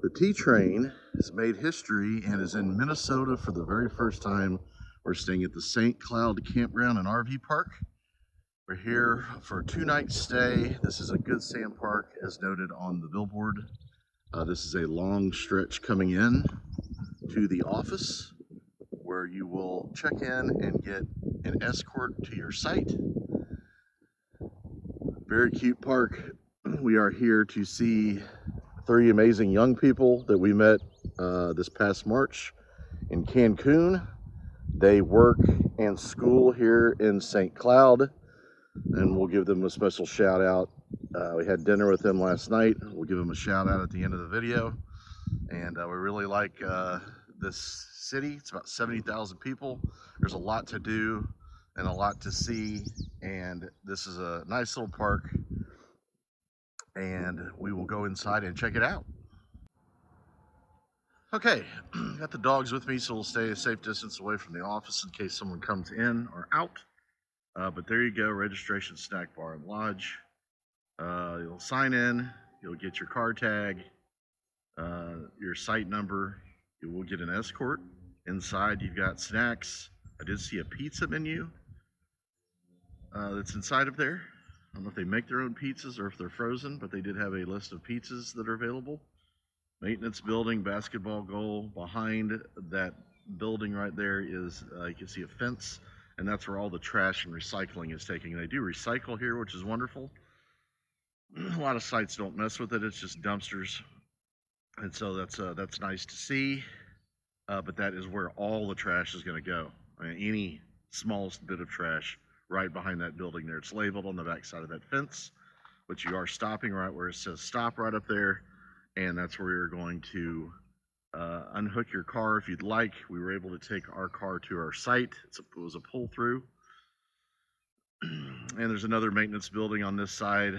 The T train has made history and is in Minnesota for the very first time. We're staying at the St. Cloud Campground and RV Park. We're here for a 2-night stay. This is a Good Sam Park, as noted on the billboard. This is a long stretch coming in to the office where you will check in and get an escort to your site. Very cute park. We are here to see 3 amazing young people that we met this past March in Cancun. They work and school here in St. Cloud, and we'll give them a special shout out. We had dinner with them last night. We'll give them a shout out at the end of the video. And we really like this city. It's about 70,000 people. There's a lot to do and a lot to see, and this is a nice little park, and we will go inside and check it out. Okay, got the dogs with me, so we'll stay a safe distance away from the office in case someone comes in or out. But there you go, registration, snack bar, and lodge. You'll sign in, you'll get your car tag, your site number. You will get an escort. Inside, you've got snacks. I did see a pizza menu that's inside of there. I don't know if they make their own pizzas or if they're frozen, but they did have a list of pizzas that are available. Maintenance building, basketball goal. Behind that building right there is, you can see a fence, and that's where all the trash and recycling is taking. They do recycle here, which is wonderful. A lot of sites don't mess with it. It's just dumpsters. And so that's nice to see. But that is where all the trash is going to go. I mean, any smallest bit of trash right behind that building there. It's labeled on the back side of that fence, but you are stopping right where it says stop right up there. And that's where you're going to unhook your car if you'd like. We were able to take our car to our site. It was a pull through. And there's another maintenance building on this side.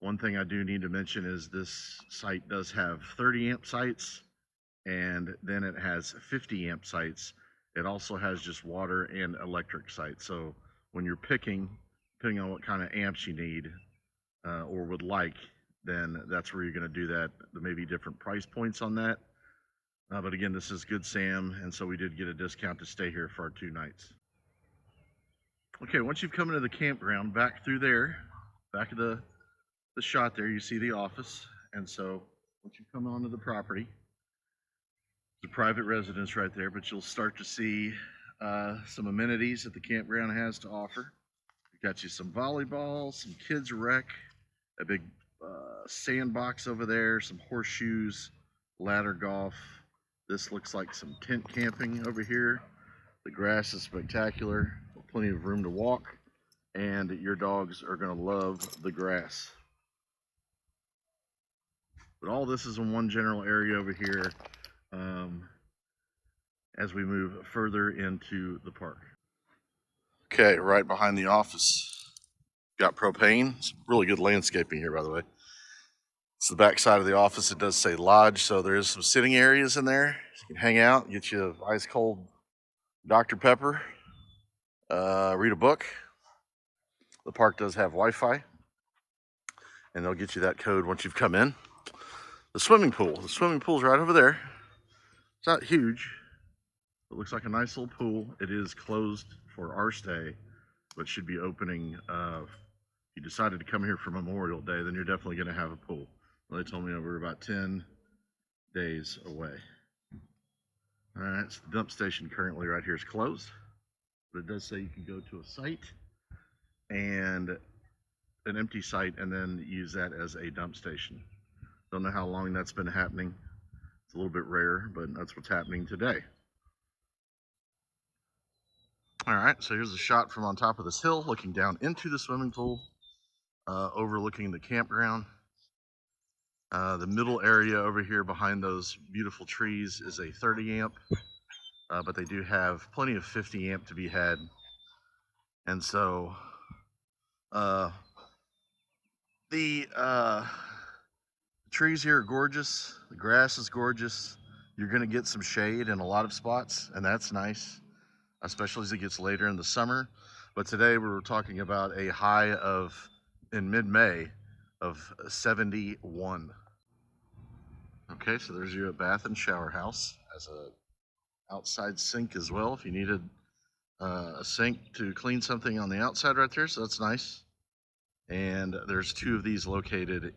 One thing I do need to mention is this site does have 30 amp sites, and then it has 50 amp sites. It also has just water and electric sites. So when you're picking, depending on what kind of amps you need or would like, then that's where you're going to do that. There may be different price points on that. But again, this is Good Sam, and so we did get a discount to stay here for our 2 nights. Okay, once you've come into the campground, back through there, back of the shot there, you see the office. And so once you come onto the property, the private residence right there, but you'll start to see some amenities that the campground has to offer. We've got you some volleyball, some kids rec, a big sandbox over there, some horseshoes, ladder golf. This looks like some tent camping over here. The grass is spectacular, plenty of room to walk, and your dogs are going to love the grass. But all this is in one general area over here as we move further into the park. Okay, right behind the office, got propane. It's really good landscaping here, by the way. It's the back side of the office. It does say lodge, so there is some sitting areas in there. You can hang out, get you a ice cold Dr. Pepper, read a book. The park does have Wi-Fi, and they'll get you that code once you've come in. The swimming pool's right over there. It's not huge. It looks like a nice little pool. It is closed for our stay, but should be opening. If you decided to come here for Memorial Day, then you're definitely going to have a pool. Well, they told me we're about 10 days away. All right, so the dump station currently right here is closed, but it does say you can go to a site and an empty site and then use that as a dump station. Don't know how long that's been happening. It's a little bit rare, but that's what's happening today. All right, so here's a shot from on top of this hill, looking down into the swimming pool, overlooking the campground. The middle area over here behind those beautiful trees is a 30 amp, but they do have plenty of 50 amp to be had. And so the trees here are gorgeous. The grass is gorgeous. You're gonna get some shade in a lot of spots, and that's nice, especially as it gets later in the summer. But today we were talking about a high of, in mid-May, of 71. Okay, so there's your bath and shower house. Has a outside sink as well if you needed a sink to clean something on the outside right there, so that's nice. And there's two of these located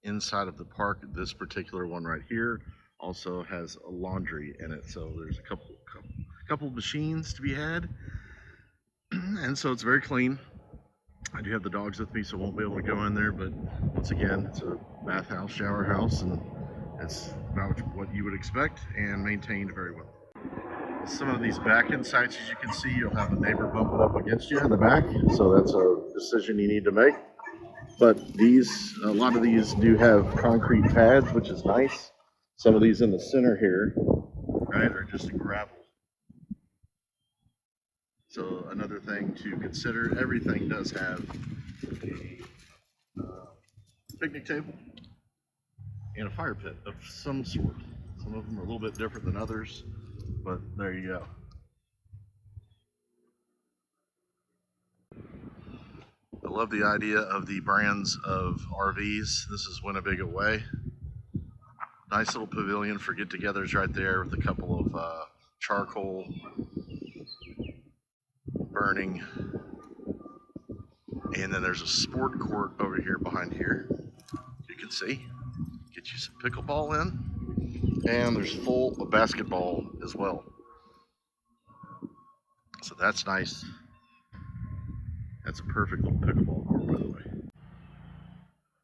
inside of the park. This particular one right here also has a laundry in it, so there's a couple of machines to be had, and so it's very clean. I do have the dogs with me, so I won't be able to go in there, but once again, it's a bathhouse, shower house, and it's about what you would expect and maintained very well. Some of these back end sites, as you can see, you'll have a neighbor bumping up against you in the back, so that's a decision you need to make. But a lot of these do have concrete pads, which is nice. Some of these in the center here, right, are just gravel. So another thing to consider, everything does have a picnic table and a fire pit of some sort. Some of them are a little bit different than others, but there you go. I love the idea of the brands of RVs. This is Winnebago Way. Nice little pavilion for get-togethers right there with a couple of charcoal burning. And then there's a sport court over here behind here. You can see. Get you some pickleball in. And there's full of basketball as well. So that's nice. That's a perfect little pickleball court, by the way.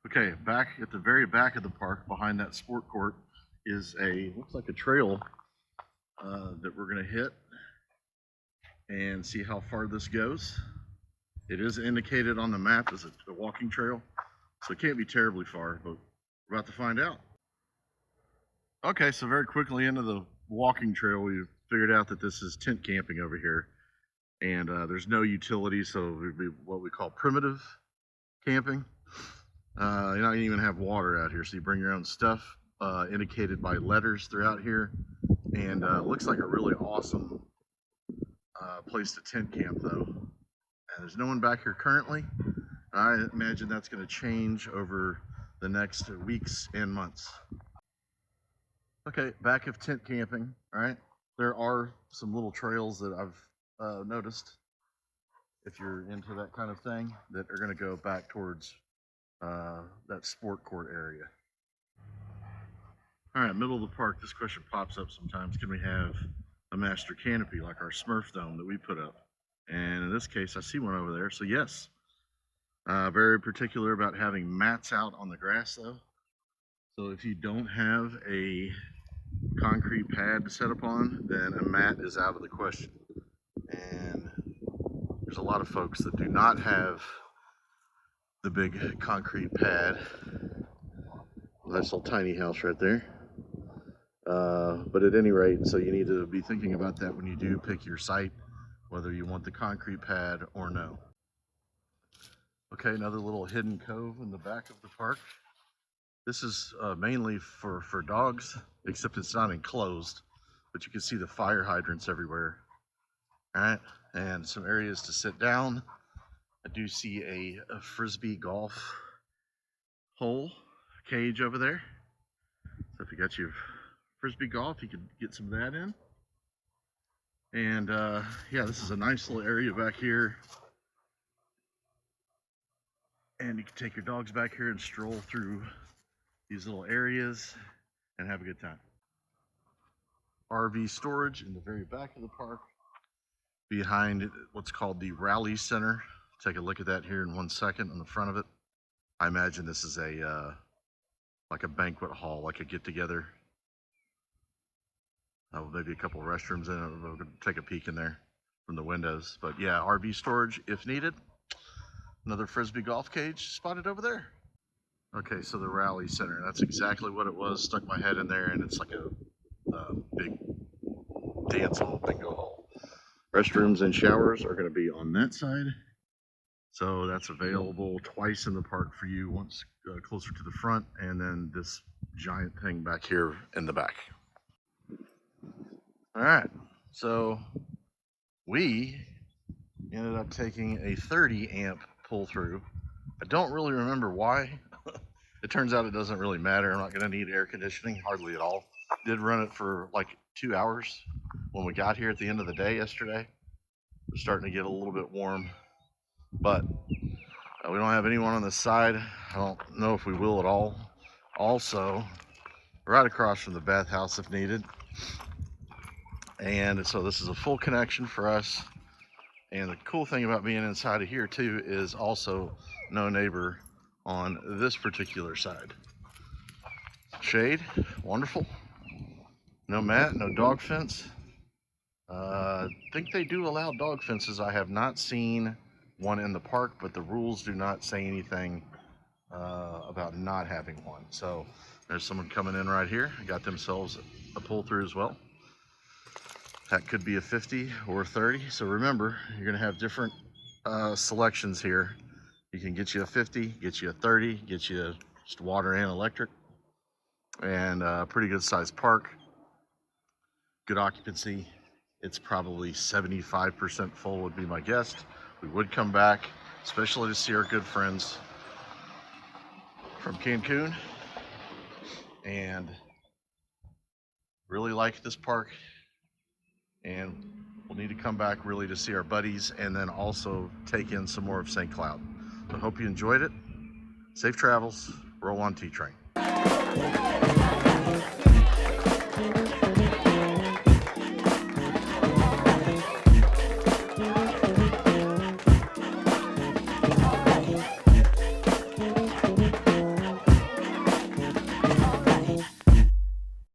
Okay, back at the very back of the park, behind that sport court, is looks like a trail that we're gonna hit and see how far this goes. It is indicated on the map as a walking trail, so it can't be terribly far, but we're about to find out. Okay, so very quickly into the walking trail, we figured out that this is tent camping over here, and there's no utilities, so it would be what we call primitive camping. You don't even have water out here, so you bring your own stuff, indicated by letters throughout here, and looks like a really awesome place to tent camp, though. And there's no one back here currently. I imagine that's going to change over the next weeks and months. Okay, back of tent camping, all right? There are some little trails that I've noticed, if you're into that kind of thing, that are going to go back towards that sport court area. All right, middle of the park, this question pops up sometimes. Can we have a master canopy like our Smurf dome that we put up? And in this case, I see one over there, so yes. Very particular about having mats out on the grass, though. So if you don't have a concrete pad to set up on, then a mat is out of the question. And there's a lot of folks that do not have the big concrete pad. Nice little tiny house right there. But at any rate, so you need to be thinking about that when you do pick your site, whether you want the concrete pad or no. Okay, another little hidden cove in the back of the park. This is mainly for dogs, except it's not enclosed, but you can see the fire hydrants everywhere. All right, and some areas to sit down. I do see a frisbee golf hole cage over there. So if you got your frisbee golf, you could get some of that in. And yeah, this is a nice little area back here. And you can take your dogs back here and stroll through these little areas and have a good time. RV storage in the very back of the park, behind what's called the Rally Center. Take a look at that here in 1 second on the front of it. I imagine this is like a banquet hall, like a get-together. Maybe a couple of restrooms in it. We'll take a peek in there from the windows. But yeah, RV storage if needed. Another frisbee golf cage spotted over there. Okay, so the Rally Center, that's exactly what it was. Stuck my head in there, and it's like a big dance hall, bingo hall. Restrooms and showers are going to be on that side. So that's available twice in the park for you, once closer to the front, and then this giant thing back here in the back. All right, so we ended up taking a 30 amp pull through. I don't really remember why. It turns out it doesn't really matter. I'm not going to need air conditioning hardly at all. Did run it for like 2 hours when we got here at the end of the day yesterday. It was starting to get a little bit warm, but we don't have anyone on this side. I don't know if we will at all. Also, right across from the bathhouse if needed. And so this is a full connection for us. And the cool thing about being inside of here too is also no neighbor on this particular side. Shade, wonderful. No mat, no dog fence. I think they do allow dog fences. I have not seen one in the park, but the rules do not say anything about not having one. So there's someone coming in right here. Got themselves a pull through as well. That could be a 50 or a 30. So remember, you're gonna have different selections here. You can get you a 50, get you a 30, get you just water and electric, and a pretty good sized park. Good occupancy. It's probably 75% full would be my guess. We would come back, especially to see our good friends from Cancun, and really like this park. And we'll need to come back really to see our buddies and then also take in some more of St. Cloud. So I hope you enjoyed it. Safe travels. Roll on T-Train.